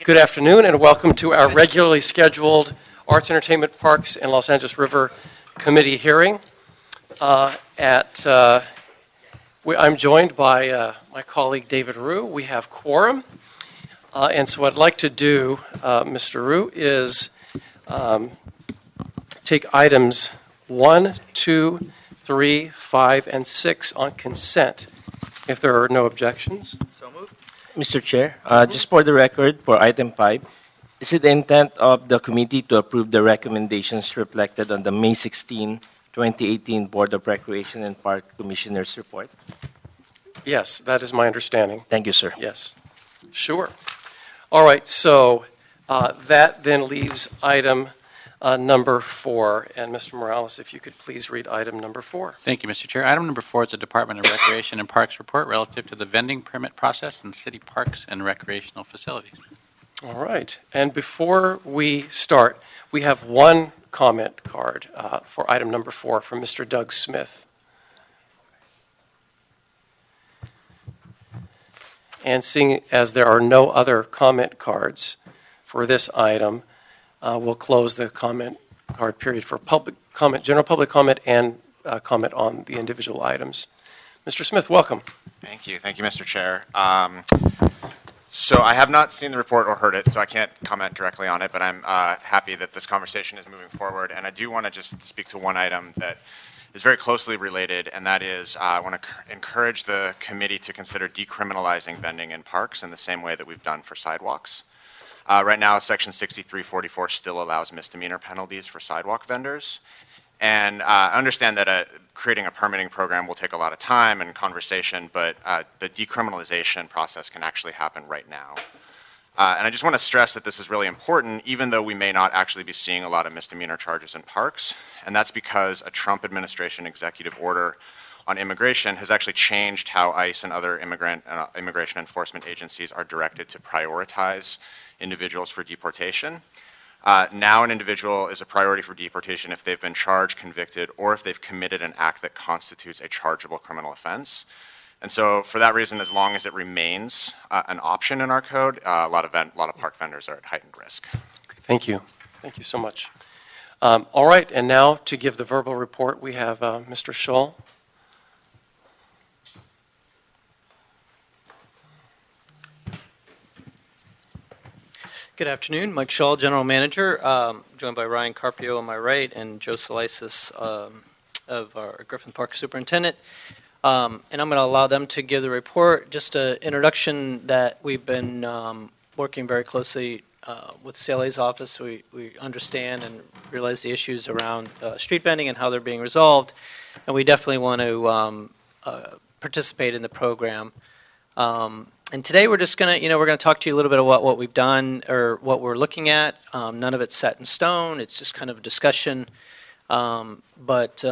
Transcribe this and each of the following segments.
Good afternoon and welcome to our regularly scheduled Arts, Entertainment, Parks, and Los Angeles River Committee hearing. I'm joined by my colleague David Rue. We have quorum. And so what I'd like to do, Mr. Rue, is take items 1, 2, 3, 5, and 6 on consent, if there are no objections. So moved. Mr. Chair, just for the record, for item 5, is it the intent of the committee to approve the recommendations reflected on the May 16, 2018 Board of Recreation and Park Commissioners report? Yes, that is my understanding. Thank you, sir. Yes, sure. All right, so that then leaves item number 4. And Mr. Morales, if you could please read item number 4. Thank you, Mr. Chair. Item number 4 is the Department of Recreation and Parks report relative to the vending permit process in city parks and recreational facilities. All right, and before we start, we have one comment card for item number 4 from Mr. Doug Smith. And seeing as there are no other comment cards for this item, we'll close the comment card period for public comment, general public comment, and comment on the individual items. Mr. Smith, welcome. Thank you, Mr. Chair. So I have not seen the report or heard it, so I can't comment directly on it, but I'm happy that this conversation is moving forward. And I do want to just speak to one item that is very closely related, and that is I want to encourage the committee to consider decriminalizing vending in parks in the same way that we've done for sidewalks. Right now, Section 6344 still allows misdemeanor penalties for sidewalk vendors. And I understand that creating a permitting program will take a lot of time and conversation, but the decriminalization process can actually happen right now. And I just want to stress that this is really important, even though we may not actually be seeing a lot of misdemeanor charges in parks. And that's because a Trump administration executive order on immigration has actually changed how ICE and other immigration enforcement agencies are directed to prioritize individuals for deportation. Now an individual is a priority for deportation if they've been charged, convicted, or if they've committed an act that constitutes a chargeable criminal offense. And so for that reason, as long as it remains an option in our code, a lot of park vendors are at heightened risk. Okay, thank you. Thank you so much. All right, and now to give the verbal report, we have Mr. Scholl. Good afternoon. Mike Scholl, General Manager, joined by Ryan Carpio on my right and Joe Solisis of our Griffin Park Superintendent. And I'm going to allow them to give the report. Just an introduction that we've been working very closely with CLA's office. We understand and realize the issues around street vending and how they're being resolved. And we definitely want to participate in the program. And today we're just going to, we're going to talk to you a little bit about what we've done or what we're looking at. None of it's set in stone. It's just kind of a discussion. But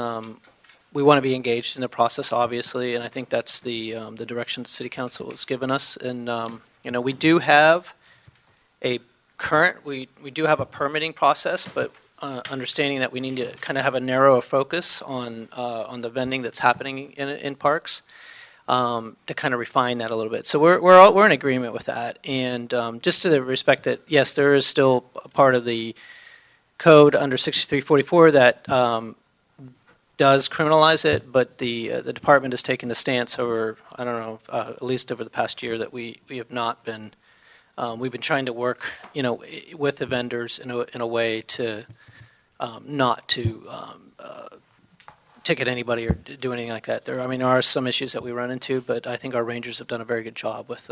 we want to be engaged in the process, obviously, and I think that's the direction the City Council has given us. And, we do have a we do have a permitting process, but understanding that we need to kind of have a narrower focus on the vending that's happening in parks. To kind of refine that a little bit. So we're in agreement with that. And just to the respect that, yes, there is still a part of the code under 6344 that does criminalize it, but the department has taken the stance over, I don't know, at least over the past year that we have not been, we've been trying to work, with the vendors in a way to not to ticket anybody or do anything like that. There are some issues that we run into, but I think our rangers have done a very good job with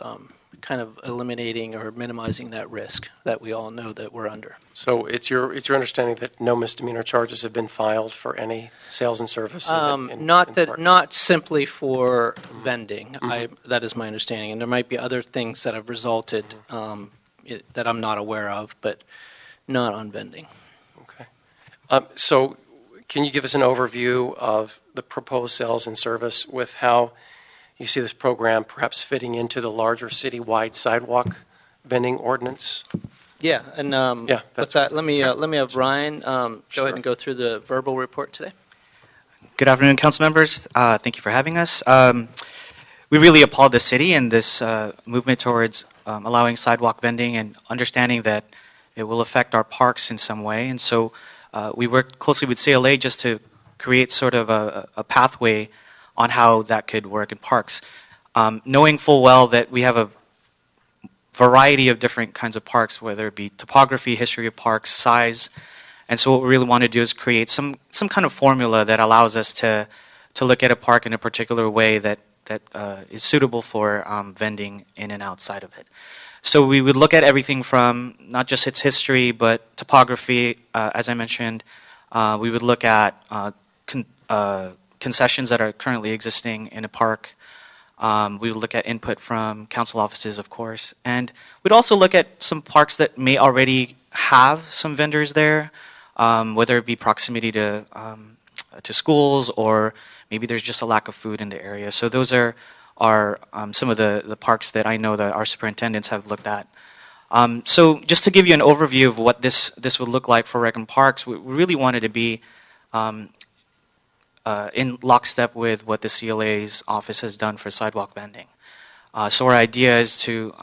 kind of eliminating or minimizing that risk that we all know that we're under. So it's your understanding that no misdemeanor charges have been filed for any sales and service? Not simply for vending. That is my understanding, and there might be other things that have resulted that I'm not aware of, but not on vending. Okay. So can you give us an overview of the proposed sales and service with how you see this program perhaps fitting into the larger citywide sidewalk vending ordinance? Yeah, and with that, let me have Ryan go ahead and go through the verbal report today. Good afternoon, council members. Thank you for having us. we really applaud the city and this movement towards allowing sidewalk vending and understanding that it will affect our parks in some way. And so we worked closely with CLA just to create sort of a pathway on how that could work in parks. Knowing full well that we have a variety of different kinds of parks, whether it be topography, history of parks, size. And so what we really want to do is create some kind of formula that allows us to look at a park in a particular way that is suitable for vending in and outside of it. So we would look at everything from not just its history, but topography, as I mentioned. We would look at concessions that are currently existing in a park. We would look at input from council offices, of course. And we'd also look at some parks that may already have some vendors there, whether it be proximity to schools or maybe there's just a lack of food in the area. So those are some of the parks that I know that our superintendents have looked at. So just to give you an overview of what this would look like for Rec and Parks, we really wanted to be in lockstep with what the CLA's office has done for sidewalk vending. So our idea is to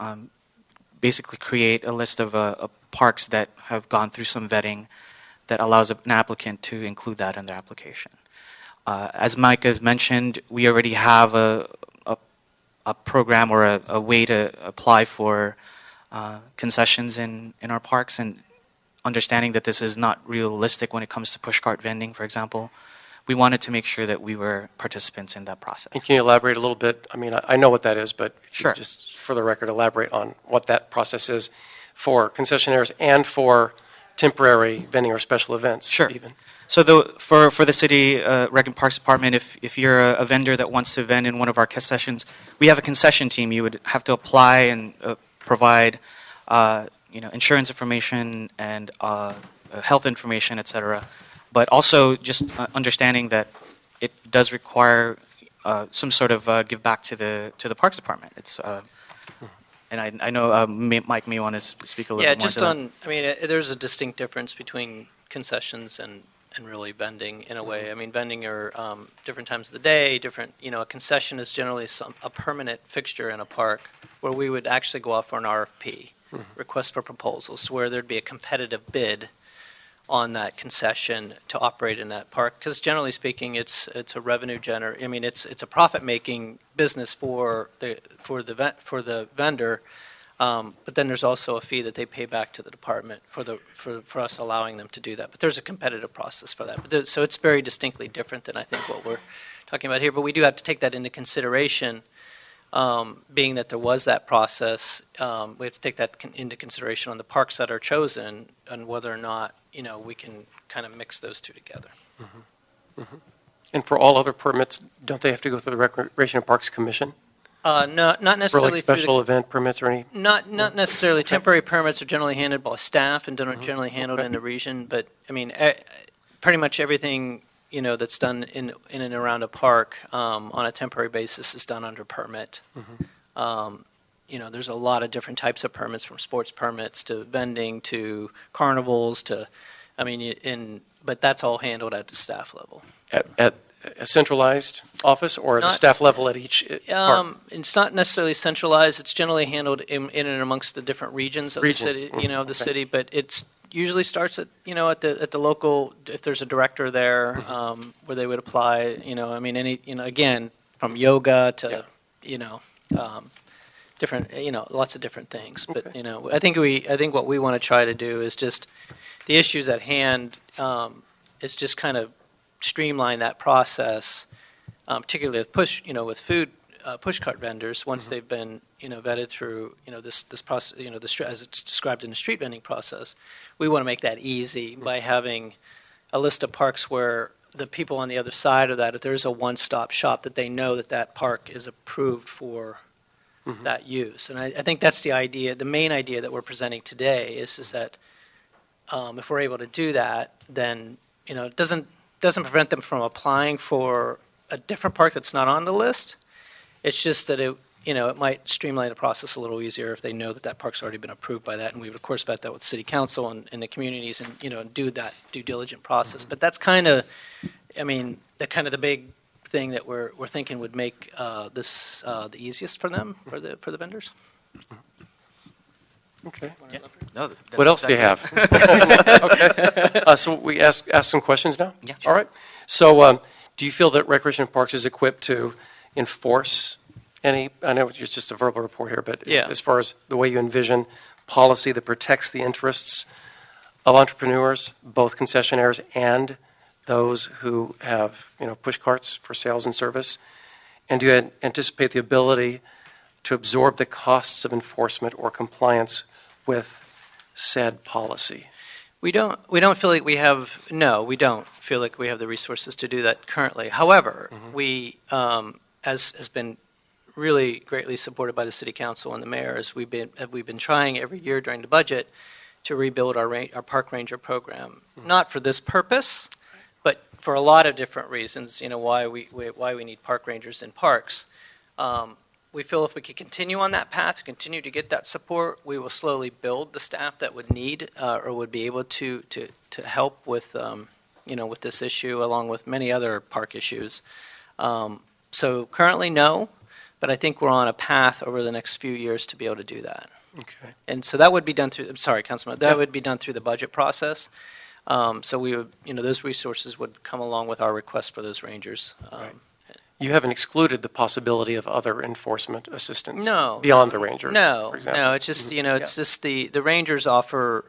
basically create a list of parks that have gone through some vetting that allows an applicant to include that in their application. As Mike has mentioned, we already have a program or a way to apply for concessions in our parks, and understanding that this is not realistic when it comes to pushcart vending, for example. We wanted to make sure that we were participants in that process. And can you elaborate a little bit? I mean, I know what that is, but if you Sure. just for the record, elaborate on what that process is for concessionaires and for temporary vending or special events. Sure. Even. So for the city Rec and Parks Department, if you're a vendor that wants to vend in one of our concessions, we have a concession team. You would have to apply and provide insurance information and health information, et cetera. But also just understanding that it does require some sort of give back to the Parks Department. It's and I know Mike may want to speak a little bit more. Yeah, just on. I mean, there's a distinct difference between concessions and really vending in a way. I mean, vending are different times of the day, different. A concession is generally a permanent fixture in a park, where we would actually go out for an RFP, request for proposals, where there'd be a competitive bid on that concession to operate in that park, because generally speaking, it's a revenue generator. I mean, it's a profit-making business for the vendor, but then there's also a fee that they pay back to the department for us allowing them to do that. But there's a competitive process for that. So it's very distinctly different than I think what we're talking about here. But we do have to take that into consideration. Being that there was that process, we have to take that into consideration on the parks that are chosen and whether or not we can kind of mix those two together. And for all other permits, don't they have to go through the Recreation and Parks Commission? No, not For necessarily like special event permits or any? Not necessarily. Temporary permits are generally handled by staff and generally handled in the region. But I mean, pretty much everything that's done in and around a park on a temporary basis is done under permit. There's a lot of different types of permits, from sports permits to vending to carnivals to, but that's all handled at the staff level. At a centralized office or at the Not- staff level at each park? It's not necessarily centralized. It's generally handled in and amongst the different regions of Regions. the city. Of the city, but it's usually starts at at the local. If there's a director there, where they would apply. Again, from yoga to different. Lots of different things. But I think what we want to try to do is just the issues at hand. Is just kind of streamline that process, particularly with food pushcart vendors. Once they've been vetted through this process, as it's described in the street vending process, we want to make that easy by having a list of parks where the people on the other side of that, if there's a one-stop shop, that they know that park is approved for that use. And I think that's the idea. The main idea that we're presenting today is that if we're able to do that, then it doesn't prevent them from applying for a different park that's not on the list. It's just that it might streamline the process a little easier if they know that park's already been approved by that. And we would of course vet that with city council and the communities and do that due diligent process. But that's kind of, the big thing that we're thinking would make this the easiest for them, for the vendors. Okay. No, What else do you have? Okay. So we ask some questions now? Yeah, All right. So do you feel that Recreation and Parks is equipped to enforce any, I know it's just a verbal report here, but Yeah. as far as the way you envision policy that protects the interests of entrepreneurs, both concessionaires and those who have, push carts for sales and service? And do you anticipate the ability to absorb the costs of enforcement or compliance with said policy? We don't feel like we have the resources to do that currently. However, we, as has been really greatly supported by the city council and the mayor, as we've been trying every year during the budget to rebuild our park ranger program, not for this purpose, but for a lot of different reasons. Why we need park rangers in parks. We feel if we could continue on that path, continue to get that support, we will slowly build the staff that would need or would be able to help with with this issue, along with many other park issues. So currently, no, but I think we're on a path over the next few years to be able to do that. Okay. And so that would be done through. I'm sorry, Councilman. That would be done through the budget process. So we would, those resources would come along with our request for those rangers. Right. You haven't excluded the possibility of other enforcement assistance No. beyond the ranger? No, for example? no. It's just it's just the rangers offer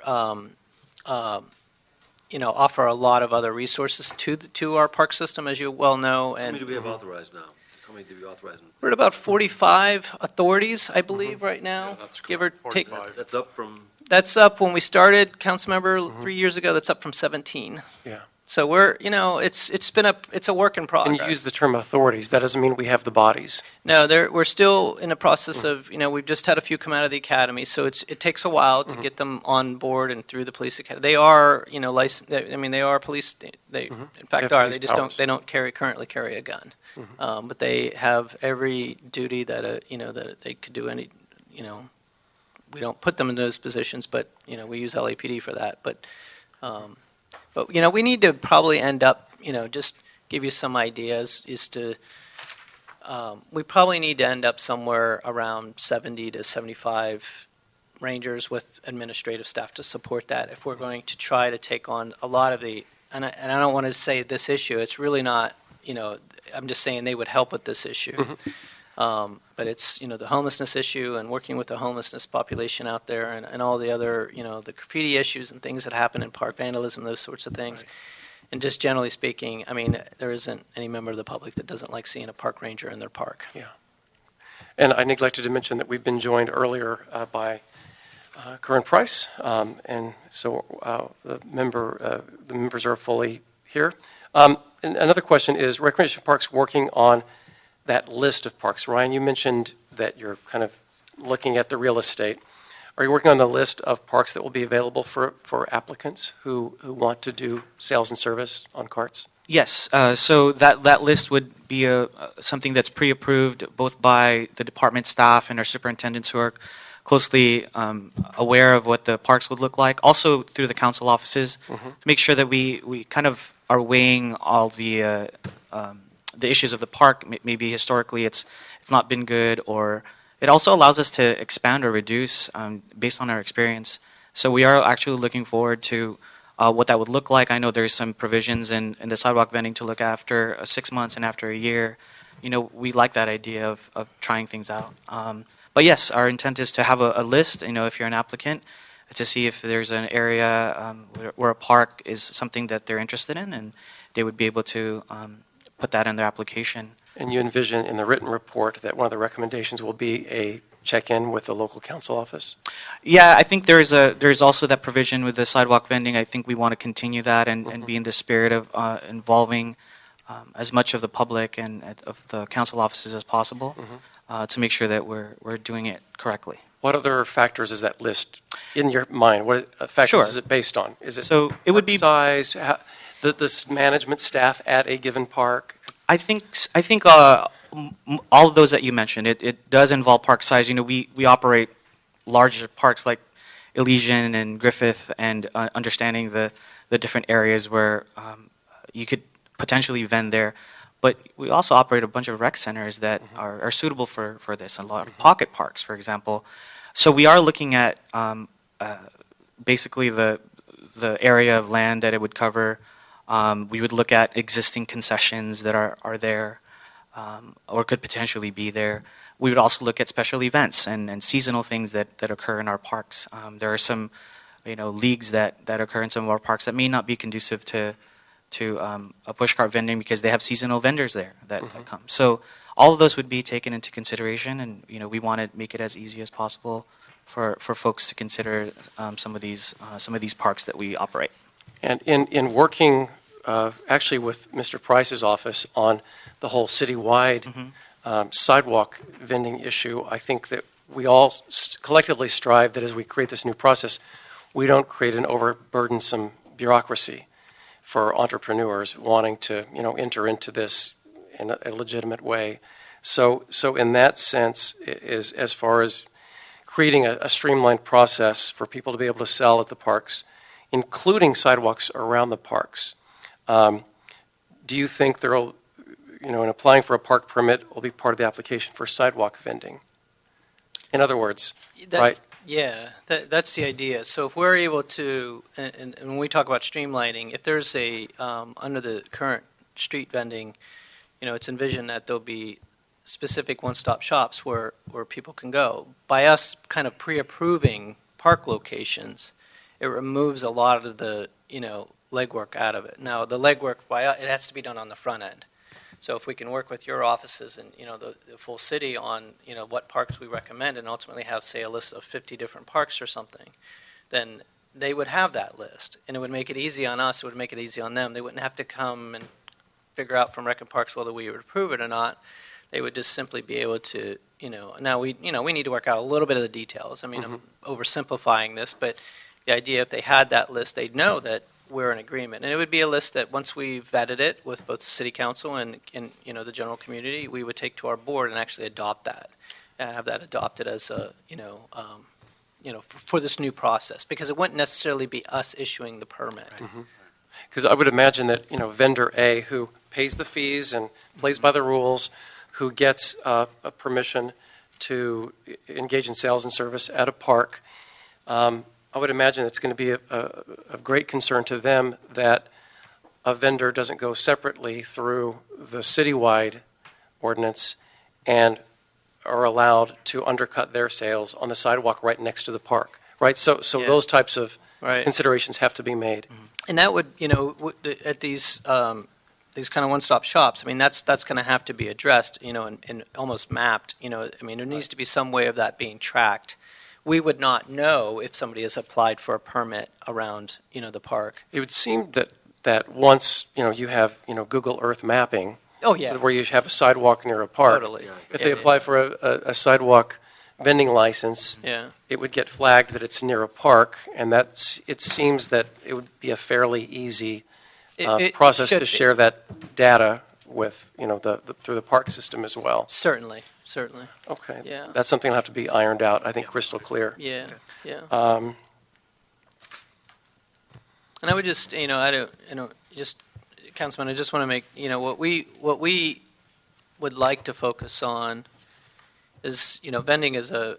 offer a lot of other resources to our park system, as you well know. How And many do we have authorized now? How many do we authorize? we're at about 45 authorities, I believe, right now, give or take. That's up from, That's up when we started, Councilmember, 3 years ago. That's up from 17. Yeah. So we're it's a work in And progress. you use the term authorities. That doesn't mean we have the bodies. No, we're still in the process of, we've just had a few come out of the academy, so it takes a while to get them on board and through the police academy. They are, licensed. I mean, they are police. They, in fact, have are. police They just powers. don't currently carry a gun, but they have every duty that that they could do any. We don't put them in those positions, but we use LAPD for that. But we need to probably end up, just give you some ideas, is to, we probably need to end up somewhere around 70 to 75 rangers with administrative staff to support that if we're going to try to take on a lot of the, and I don't want to say this issue, it's really not, I'm just saying they would help with this issue. But it's, the homelessness issue and working with the homelessness population out there and all the other, the graffiti issues and things that happen in park, vandalism, those sorts of things. Right. And just generally speaking, I mean, there isn't any member of the public that doesn't like seeing a park ranger in their park. Yeah. And I neglected to mention that we've been joined earlier by Corinne Price, and so the members are fully here. And another question is, Recreation Parks working on that list of parks. Ryan, you mentioned that you're kind of looking at the real estate. Are you working on the list of parks that will be available for applicants who want to do sales and service on carts? Yes. So that list would be something that's pre-approved both by the department staff and our superintendents who are closely aware of what the parks would look like. Also through the council offices to make sure that we kind of are weighing all the issues of the park. Maybe historically it's not been good, or it also allows us to expand or reduce based on our experience. So we are actually looking forward to what that would look like. I know there's some provisions in the sidewalk vending to look after 6 months and after a year. We like that idea of trying things out. But yes, our intent is to have a list, if you're an applicant, to see if there's an area where a park is something that they're interested in, and they would be able to put that in their application. And you envision in the written report that one of the recommendations will be a check-in with the local council office? Yeah, I think there's also that provision with the sidewalk vending. I think we want to continue that and be in the spirit of involving as much of the public and of the council offices as possible to make sure that we're doing it correctly. What other factors is that list in your mind? What factors Sure. is it based on? Is it So it would be size, the management staff at a given park? I think all of those that you mentioned, it does involve park size. We operate larger parks like Elysian and Griffith, and understanding the different areas where you could potentially vend there. But we also operate a bunch of rec centers that are suitable for this, a lot of pocket parks, for example. So we are looking at basically the area of land that it would cover. We would look at existing concessions that are there or could potentially be there. We would also look at special events and seasonal things that occur in our parks. There are some, leagues that occur in some of our parks that may not be conducive to a pushcart vending because they have seasonal vendors there that come. So all of those would be taken into consideration, and we want to make it as easy as possible for folks to consider some of these parks that we operate. And in working actually with Mr. Price's office on the whole citywide sidewalk vending issue, I think that we all collectively strive that as we create this new process, we don't create an overburdensome bureaucracy for entrepreneurs wanting to enter into this in a legitimate way. So in that sense, is as far as creating a streamlined process for people to be able to sell at the parks, including sidewalks around the parks. Do you think there'll, in applying for a park permit, will be part of the application for sidewalk vending? In other words, right? Yeah, that's the idea. So if we're able to, and when we talk about streamlining, if there's under the current street vending, it's envisioned that there'll be specific one-stop shops where people can go. By us kind of pre-approving park locations, it removes a lot of the, legwork out of it. Now, the legwork, it has to be done on the front end. So if we can work with your offices and, the full city on, what parks we recommend and ultimately have, say, a list of 50 different parks or something, then they would have that list. And it would make it easy on us. It would make it easy on them. They wouldn't have to come and figure out from Rec and Parks whether we would approve it or not. They would just simply be able to, now we need to work out a little bit of the details. I mean, I'm oversimplifying this, but the idea if they had that list, they'd know that we're in agreement. And it would be a list that once we vetted it with both city council and the general community, we would take to our board and actually adopt that, have that adopted as a, for this new process. Because it wouldn't necessarily be us issuing the permit. Because I would imagine that, vendor A who pays the fees and plays by the rules, who gets a permission to engage in sales and service at a park, I would imagine it's going to be of great concern to them that a vendor doesn't go separately through the citywide ordinance and are allowed to undercut their sales on the sidewalk right next to the park, right? So those types of considerations have to be made. And that would, at these kind of one-stop shops, I mean, that's going to have to be addressed, and almost mapped. I mean, there needs to be some way of that being tracked. We would not know if somebody has applied for a permit around, the park. It would seem that once, you have, Google Earth mapping, Oh, yeah. where you have a sidewalk near a park. Totally. If they apply for a sidewalk vending license, it would get flagged that it's near a park, and it seems that it would be a fairly easy process to share that data with, through the park system as well. Certainly. Okay. Yeah. That's something that'll have to be ironed out, I think, crystal clear. Yeah. Um, And I would just, Councilman, I just want to make, what we would like to focus on is, vending is a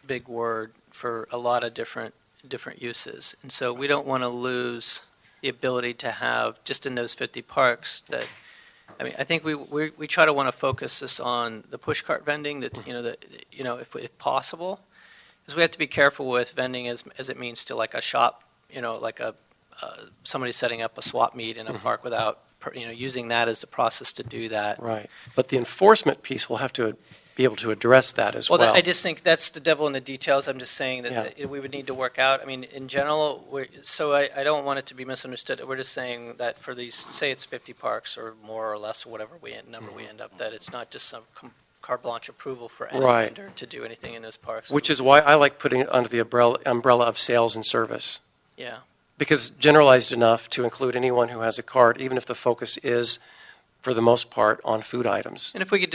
big word for a lot of different uses, and so we don't want to lose the ability to have just in those 50 parks that. I mean, I think we try to want to focus this on the pushcart vending that if possible, because we have to be careful with vending as it means to like a shop, like somebody setting up a swap meet in a park without using that as the process to do that. Right. But the enforcement piece will have to be able to address that as well. I just think that's the devil in the details. I'm just saying that we would need to work out. I mean, in general, I don't want it to be misunderstood. We're just saying that for these, say it's 50 parks or more or less or whatever number we end up, that it's not just some carte blanche approval for any vendor to do anything in those parks. Which is why I like putting it under the umbrella of sales and service. Yeah. Because generalized enough to include anyone who has a cart, even if the focus is, for the most part, on food items. And if we could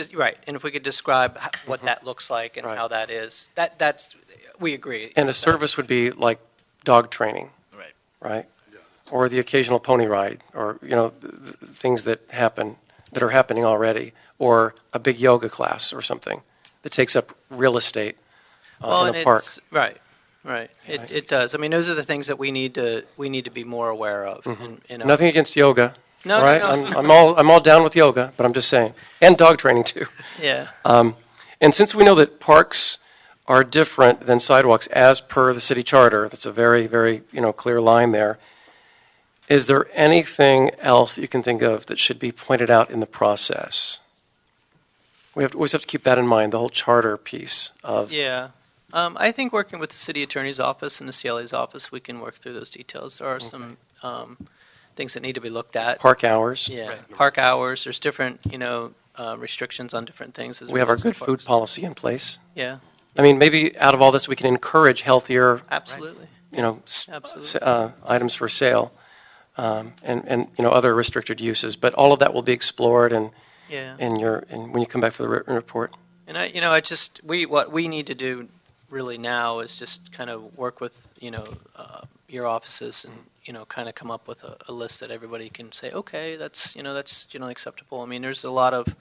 describe what that looks like and how that is, that's we agree. And a service would be like dog training, right? Or the occasional pony ride, or things that happen that are happening already, or a big yoga class or something that takes up real estate in a park. Right. It does. I mean, those are the things that we need to be more aware of. And, Nothing against yoga. No, all right? no. I'm all down with yoga, but I'm just saying, and dog training too. Yeah. And since we know that parks are different than sidewalks as per the city charter, that's a very, very clear line there. Is there anything else that you can think of that should be pointed out in the process? We always have to keep that in mind, the whole charter piece of. Yeah. I think working with the city attorney's office and the CLA's office, we can work through those details. There are some things that need to be looked at. Park hours. Yeah, park hours. There's different, restrictions on different things. As We have well our as good the food parks. policy in place. Yeah, I mean, maybe out of all this, we can encourage healthier, absolutely. Absolutely. items for sale, and other restricted uses. But all of that will be explored and Yeah. when you come back for the written report. And what we need to do really now is just kind of work with, your offices and, kind of come up with a list that everybody can say, okay, that's generally acceptable. I mean, there's a lot of,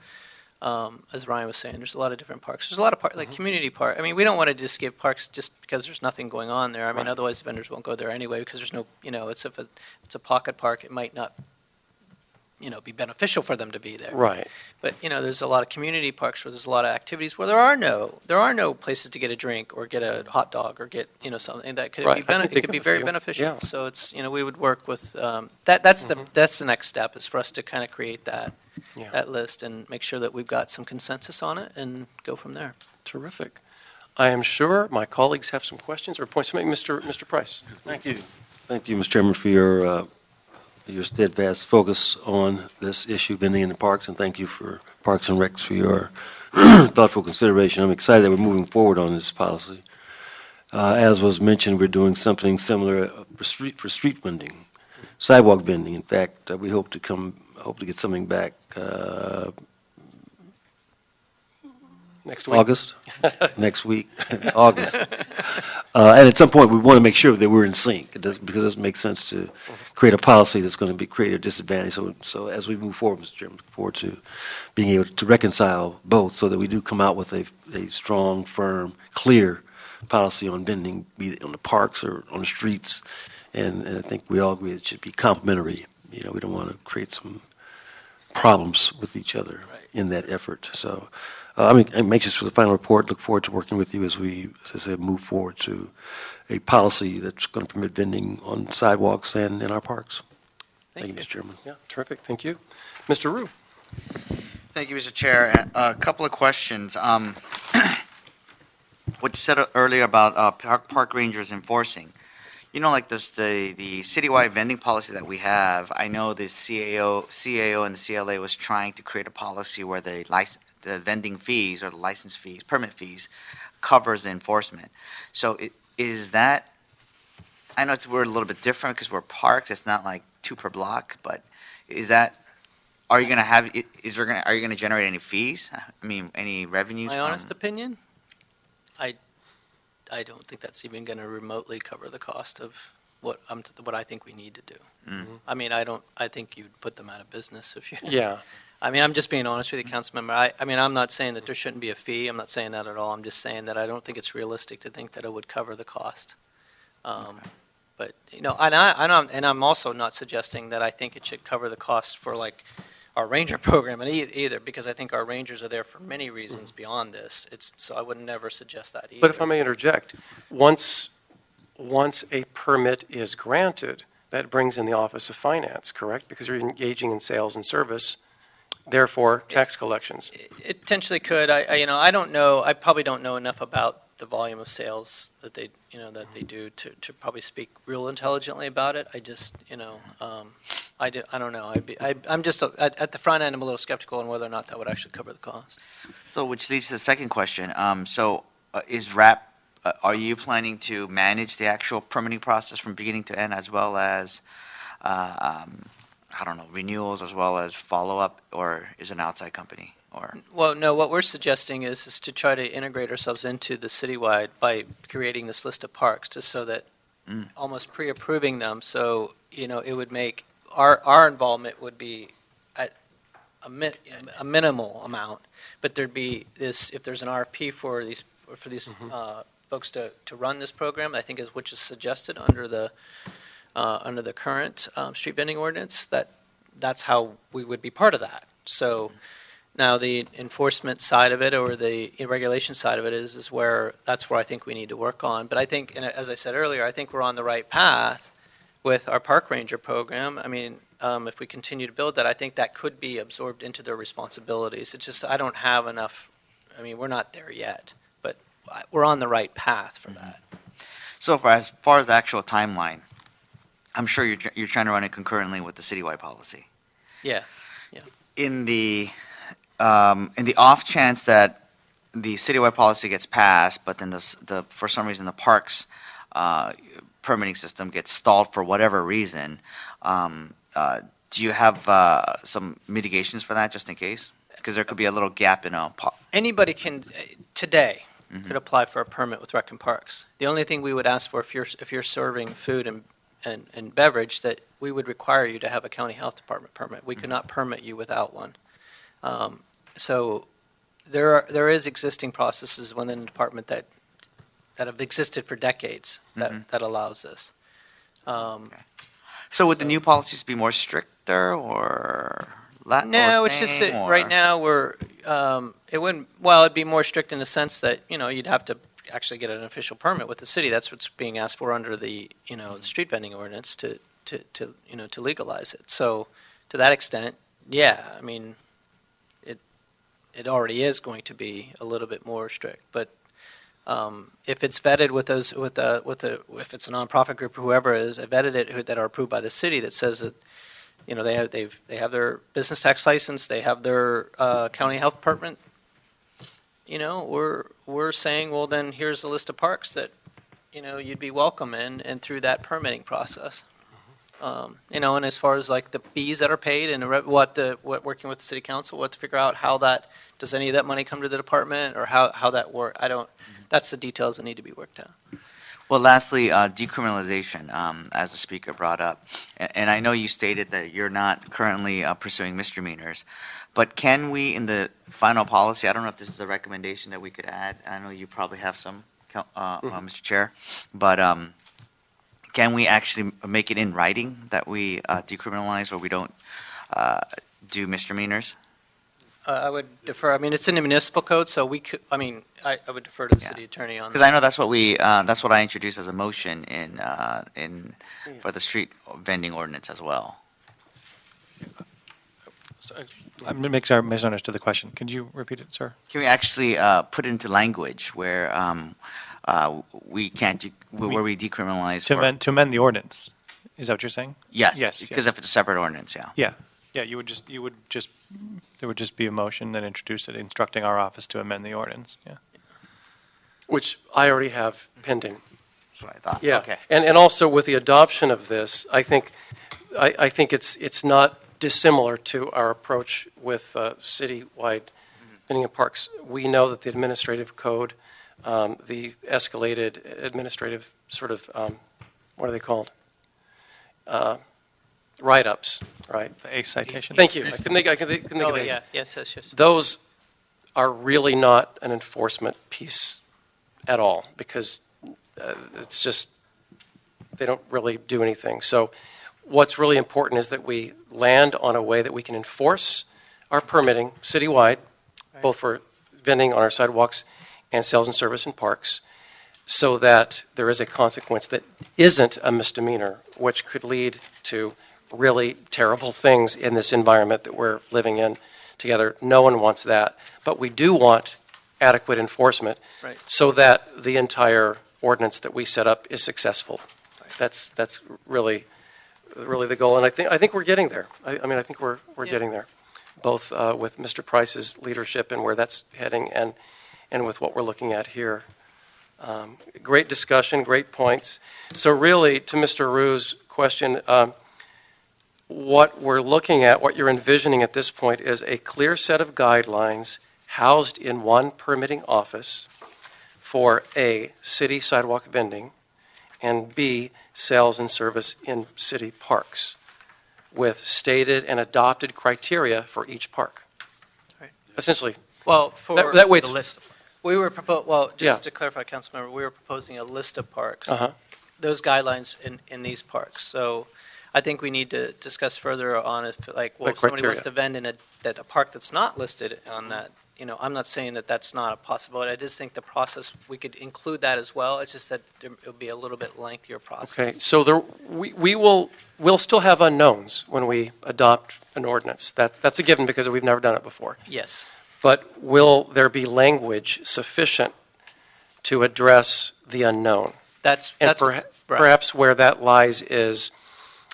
as Ryan was saying, there's a lot of different parks. There's a lot of parks, like community park. I mean, we don't want to just give parks just because there's nothing going on there. I mean, otherwise vendors won't go there anyway because there's no, if it's a pocket park, it might not, be beneficial for them to be there. Right. But there's a lot of community parks where there's a lot of activities where there are no places to get a drink or get a hot dog or get something that could Right. be I think it could be of a very few. beneficial. Yeah. So it's we would work with that's the next step is for us to kind of create that list and make sure that we've got some consensus on it and go from there. Terrific. I am sure my colleagues have some questions or points to make. Mr. Price. Thank you. Thank you, Mr. Chairman, for your steadfast focus on this issue, vending in the parks, and thank you for Parks and Recs for your thoughtful consideration. I'm excited that we're moving forward on this policy. As was mentioned, we're doing something similar for street vending, sidewalk vending. In fact, we hope to get something back Next week. August, next week, August. And at some point, we want to make sure that we're in sync, because it doesn't make sense to create a policy that's going to create a disadvantage. So as we move forward, Mr. Chairman, look forward to being able to reconcile both so that we do come out with a strong, firm, clear policy on vending, be it on the parks or on the streets. And I think we all agree it should be complementary. We don't want to create some problems with each other in that effort. So I'm anxious for the final report. Look forward to working with you as we, as I said, move forward to a policy that's going to permit vending on sidewalks and in our parks. Thank you, Mr. Chairman. Yeah, terrific. Thank you. Mr. Rue. Thank you, Mr. Chair. A couple of questions. What you said earlier about park rangers enforcing. Like this, the citywide vending policy that we have, I know the CAO and the CLA was trying to create a policy where the vending fees or the license fees, permit fees, covers the enforcement. So is that, I know we're a little bit different because we're parks, it's not like 2 per block, but is that, are you going to generate any fees? I mean, any revenues? My honest opinion, I don't think that's even going to remotely cover the cost of what I think we need to do. Mm-hmm. I mean, I think you'd put them out of business if you. Yeah. I mean, I'm just being honest with you, council member. I mean, I'm not saying that there shouldn't be a fee. I'm not saying that at all. I'm just saying that I don't think it's realistic to think that it would cover the cost. But and I'm also not suggesting that I think it should cover the cost for like our ranger program either, because I think our rangers are there for many reasons beyond this. So I would never suggest that either. But if I may interject, once a permit is granted, that brings in the Office of Finance, correct? Because you're engaging in sales and service, therefore tax collections. It potentially could. I don't know. I probably don't know enough about the volume of sales that they do to probably speak real intelligently about it. I just I don't know. I'm just at the front end. I'm a little skeptical on whether or not that would actually cover the cost. So, which leads to the second question. Is RAP? Are you planning to manage the actual permitting process from beginning to end, as well as, renewals, as well as follow up, or is it an outside company? Well, no. What we're suggesting is to try to integrate ourselves into the citywide by creating this list of parks, just so that almost pre-approving them. So it would make our involvement would be a minimal amount, but there'd be this, if there's an RFP for these folks to run this program, I think which is suggested under the current street vending ordinance, that's how we would be part of that. So now the enforcement side of it or the regulation side of it is where I think we need to work on. But I think, and as I said earlier, I think we're on the right path with our park ranger program. I mean, if we continue to build that, I think that could be absorbed into their responsibilities. It's just I don't have enough. I mean, we're not there yet, but we're on the right path for that. So as far as the actual timeline, I'm sure you're trying to run it concurrently with the citywide policy. Yeah. In the off chance that the citywide policy gets passed, but then for some reason the parks permitting system gets stalled for whatever reason, do you have some mitigations for that just in case? Because there could be a little gap in a. Anybody can today could apply for a permit with Rec and Parks. The only thing we would ask for if you're serving food and beverage, that we would require you to have a county health department permit. We could not permit you without one. So there is existing processes within the department that have existed for decades that allows this. So would the new policies be more stricter or less? No, it's just that right now it'd be more strict in the sense that you'd have to actually get an official permit with the city. That's what's being asked for under the the street vending ordinance to legalize it. So to that extent, yeah, I mean it already is going to be a little bit more strict, but if it's vetted if it's a nonprofit group or whoever is vetted it that are approved by the city that says that they have their business tax license, they have their county health department, we're saying, well, then here's a list of parks that you'd be welcome in, and through that permitting process. And as far as like the fees that are paid and working with the city council, what to figure out how does any of that money come to the department or how that work? That's the details that need to be worked out. Well, lastly, decriminalization, as the speaker brought up, and I know you stated that you're not currently pursuing misdemeanors, but can we, in the final policy, I don't know if this is a recommendation that we could add. I know you probably have some, Mr. Chair, but can we actually make it in writing that we decriminalize or we don't do misdemeanors? I would defer. I mean, it's in the municipal code, so we could. I mean, I would defer to the city attorney on that. Because I know that's what that's what I introduced as a motion for the street vending ordinance as well. So, I'm going to make sure I misunderstood the question. Could you repeat it, sir? Can we actually put it into language where we can't where we decriminalize to amend the ordinance? Is that what you're saying? Yes. Yes. Because if it's a separate ordinance, yeah. Yeah. Yeah. There would just be a motion then introduce it, instructing our office to amend the ordinance. Yeah. Which I already have pending. That's what I thought. Yeah. Okay. And also with the adoption of this, I think it's not dissimilar to our approach with citywide vending and parks. We know that the administrative code, the escalated administrative sort of, what are they called? Write-ups, right? A citation. Thank you. I couldn't think of these. Yeah. Yes. Those are really not an enforcement piece at all because it's just they don't really do anything. So what's really important is that we land on a way that we can enforce our permitting citywide, both for vending on our sidewalks and sales and service in parks, so that there is a consequence that isn't a misdemeanor, which could lead to really terrible things in this environment that we're living in together. No one wants that. But we do want adequate enforcement so that the entire ordinance that we set up is successful. That's really the goal. And I think we're getting there. I mean, I think we're getting there, both with Mr. Price's leadership and where that's heading and with what we're looking at here. Great discussion, great points. So really, to Mr. Rue's question, what we're looking at, what you're envisioning at this point is a clear set of guidelines housed in one permitting office for A, city sidewalk vending, and B, sales and service in city parks. with stated and adopted criteria for each park. Right. Essentially, Well, for that way The it's, list. we were just Yeah. to clarify, Councilmember, we were proposing a list of parks. uh-huh. Those guidelines in these parks. So I think we need to discuss further on if, like, well, The if somebody wants criteria. to vend in a park that's not listed on that, I'm not saying that that's not a possibility. I just think the process, we could include that as well. It's just that it'll be a little bit lengthier process. Okay, so we'll still have unknowns when we adopt an ordinance. That's a given because we've never done it before. Yes. But will there be language sufficient to address the unknown? That's And right. perhaps where that lies is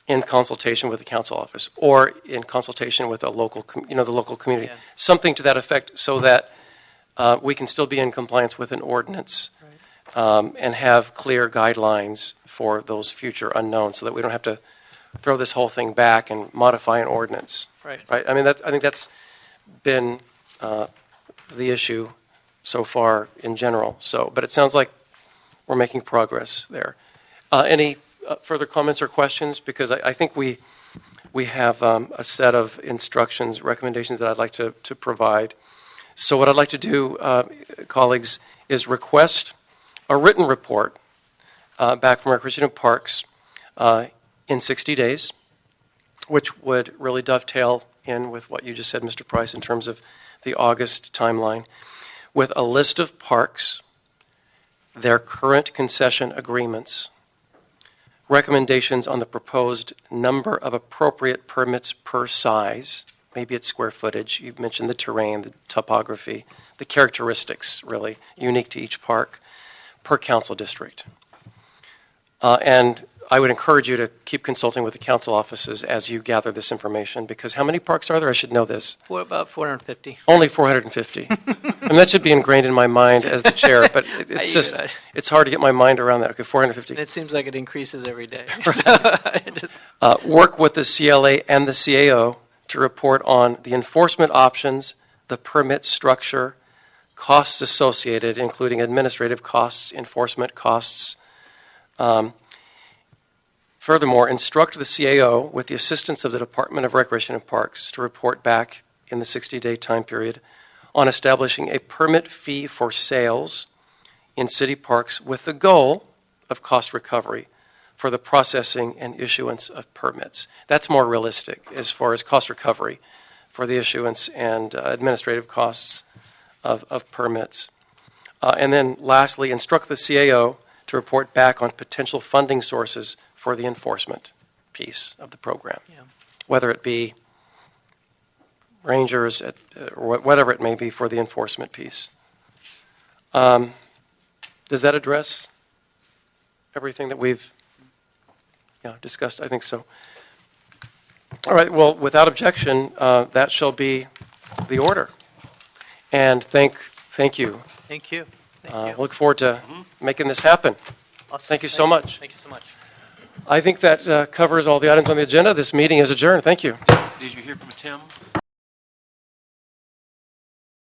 in consultation with the council office or in consultation with the local community. Yeah. Something to that effect so that we can still be in compliance with an ordinance and have clear guidelines for those future unknowns so that we don't have to throw this whole thing back and modify an ordinance. Right. I mean, I think that's been the issue so far in general. But it sounds like we're making progress there. Any further comments or questions? Because I think we have a set of instructions, recommendations that I'd like to provide. So what I'd like to do, colleagues, is request a written report back from Recreation and Parks in 60 days, which would really dovetail in with what you just said, Mr. Price, in terms of the August timeline, with a list of parks, their current concession agreements, recommendations on the proposed number of appropriate permits per size, maybe it's square footage, you mentioned the terrain, the topography, the characteristics really unique to each park, per council district. And I would encourage you to keep consulting with the council offices as you gather this information, because how many parks are there? I should know this. What about 450? Only 450. I mean, that should be ingrained in my mind as the chair, but it's just, it's hard to get my mind around that. Okay, 450. And it seems like it increases every day. Work with the CLA and the CAO to report on the enforcement options, the permit structure, costs associated, including administrative costs, enforcement costs. Furthermore, instruct the CAO, with the assistance of the Department of Recreation and Parks, to report back in the 60-day time period on establishing a permit fee for sales in city parks with the goal of cost recovery for the processing and issuance of permits. That's more realistic as far as cost recovery for the issuance and administrative costs of permits. And then lastly, instruct the CAO to report back on potential funding sources for the enforcement piece of the program, whether it be rangers, or whatever it may be for the enforcement piece. Does that address everything that we've discussed? I think so. All right, well, without objection, that shall be the order. And thank you. Thank you. Thank you. Look forward to making this happen. Awesome. Thank you so much. Thank you so much. I think that covers all the items on the agenda. This meeting is adjourned. Thank you. Did you hear from Tim?